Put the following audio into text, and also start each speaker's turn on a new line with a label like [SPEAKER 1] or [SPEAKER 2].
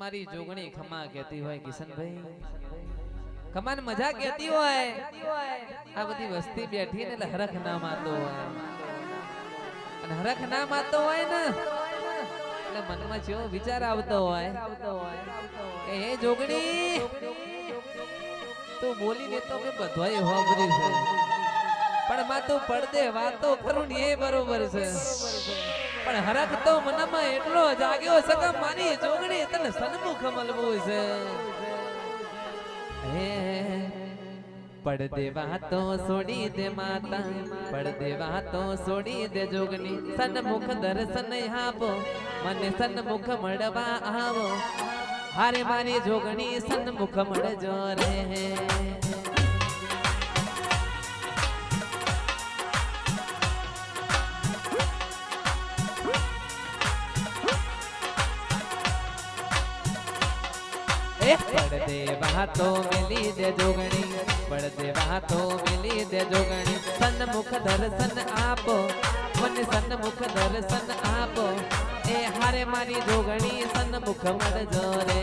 [SPEAKER 1] મારી જોગણી ખમા કહેતી હોય કિશનભાઈ, ખમાન મજા કહેતી હોય, આ બધી વસ્તી બેઠી ને એટલે હરખ ના માતો હોય, અને હરખ ના માતો હોય ને એટલે મનમાં જેવો વિચાર આવતો હોય કે હે જોગણી તું બોલીને તો કે બધોય હોબરી છે, પણ માં તું પડદે વાતો કરું ને એ બરોબર છે, પણ હરખ તો મનમાં એટલો જાગ્યો છે કે મારી જોગણી તને સન્મુખ મળવું છે. હે પડદે વાતો છોડી દે માતા, પડદે વાતો છોડી દે જોગણી, સન્મુખ દર્શન આપો મને સન્મુખ મળવા આવો, હારે મારી જોગણી સન્મુખ મળજો રે. પડદે વાતો મિલી દે જોગણી, પડદે વાતો મિલી દે જોગણી, સન્મુખ દર્શન આપો મને સન્મુખ દર્શન આપો, એ હારે મારી જોગણી સન્મુખ મળજો રે.